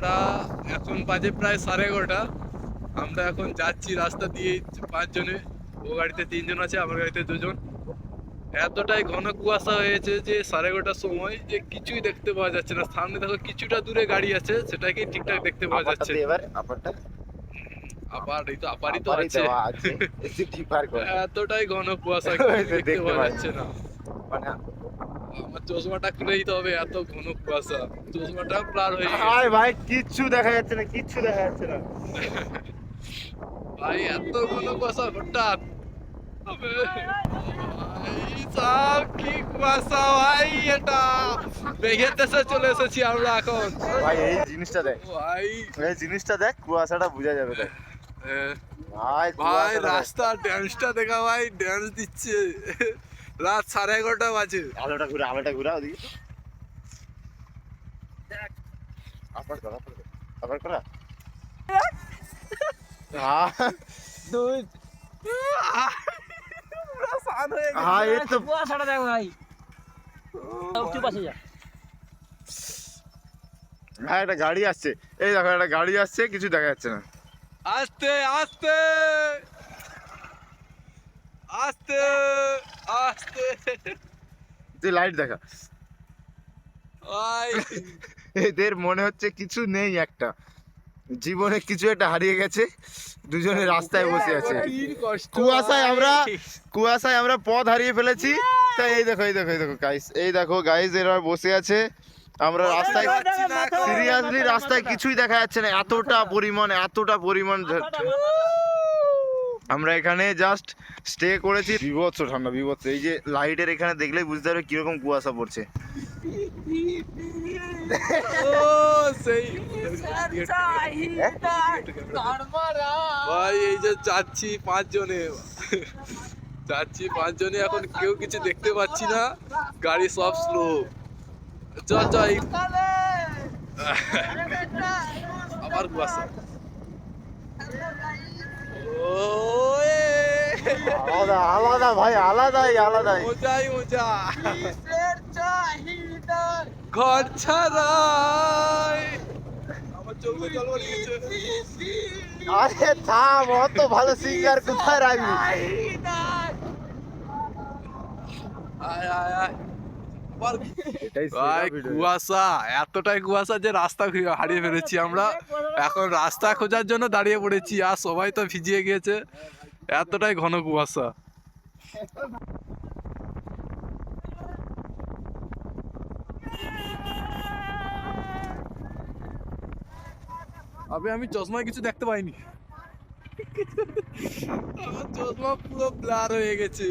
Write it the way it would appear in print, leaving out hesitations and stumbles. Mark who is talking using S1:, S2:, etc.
S1: আমরা এখন বাজে প্রায় 11:30। আমরা এখন যাচ্ছি রাস্তা দিয়ে 5 জনে। ও গাড়িতে 3 জন আছে, আমার গাড়িতে 2 জন। এতটাই ঘন কুয়াশা হয়েছে যে 11:30টার সময় যে কিছুই দেখতে পাওয়া যাচ্ছে না। সামনে দেখো কিছুটা দূরে গাড়ি আছে, সেটাকে ঠিকঠাক দেখতে পাওয়া যাচ্ছে।
S2: এবার আপারটা
S1: আপারই তো আছে। এতটাই ঘন কুয়াশা দেখতে পাওয়া যাচ্ছে না।
S2: মানে
S1: আমার চশমাটা খুলে দিতে হবে, এত ঘন কুয়াশা। চশমাটা পার হয়ে
S2: হাই ভাই, কিচ্ছু দেখা যাচ্ছে না, কিচ্ছু দেখা যাচ্ছে না
S1: ভাই, এত ঘন কুয়াশা হঠাৎ। সব কি কুয়াশা ভাই, এটা মেঘের দেশে চলে এসেছি আমরা এখন।
S2: ভাই এই জিনিসটা দেখ,
S1: ভাই
S2: এই জিনিসটা দেখ, কুয়াশাটা বোঝা যাবে দেখ
S1: ভাই। রাস্তা ড্যান্সটা দেখা ভাই, ড্যান্স দিচ্ছে। রাত 11:30 বাজে।
S2: আলোটা ঘুরা ওদিকে। আবার করা হ্যাঁ, এই তো
S3: কুয়াশাটা দেখ ভাই। চুপ আছে যা।
S2: হ্যাঁ, একটা গাড়ি আসছে, এই দেখো একটা গাড়ি আসছে, কিছু দেখা যাচ্ছে না।
S1: আস্তে আস্তে আস্তে আস্তে
S2: তুই লাইট দেখা।
S1: ভাই
S2: এদের মনে হচ্ছে কিছু নেই, একটা জীবনে কিছু একটা হারিয়ে গেছে। দুজনে রাস্তায় বসে আছে, কুয়াশায় আমরা পথ হারিয়ে ফেলেছি। তাই এই দেখো গাইস, এরা বসে আছে। আমরা রাস্তায় সিরিয়াসলি রাস্তায় কিছুই দেখা যাচ্ছে না, এতটা পরিমাণ আমরা এখানে জাস্ট স্টে করেছি। বিভৎস ঠান্ডা, বিভৎস। এই যে লাইটের এখানে দেখলেই বুঝতে পারবে কিরকম কুয়াশা পড়ছে।
S1: ভাই এই যে যাচ্ছি 5 জনে, এখন কেউ কিছু দেখতে পাচ্ছি না, গাড়ি সব স্লো। আবার কুয়াশা।
S2: আলাদা ভাই, আলাদাই
S1: মজা। ঘর ছাড়াই আমার চোখে জল বেরিয়েছে।
S2: আরে থাম, অত ভালো সিঙ্গার কোথায় রাখবি?
S1: ভাই কুয়াশা, এতটাই কুয়াশা যে রাস্তা হারিয়ে ফেলেছি আমরা। এখন রাস্তা খোঁজার জন্য দাঁড়িয়ে পড়েছি, আর সবাই তো ভিজিয়ে গিয়েছে, এতটাই ঘন কুয়াশা। আমি চশমায় কিছু দেখতে পাইনি, আমার চশমা পুরো ব্লার হয়ে গেছে।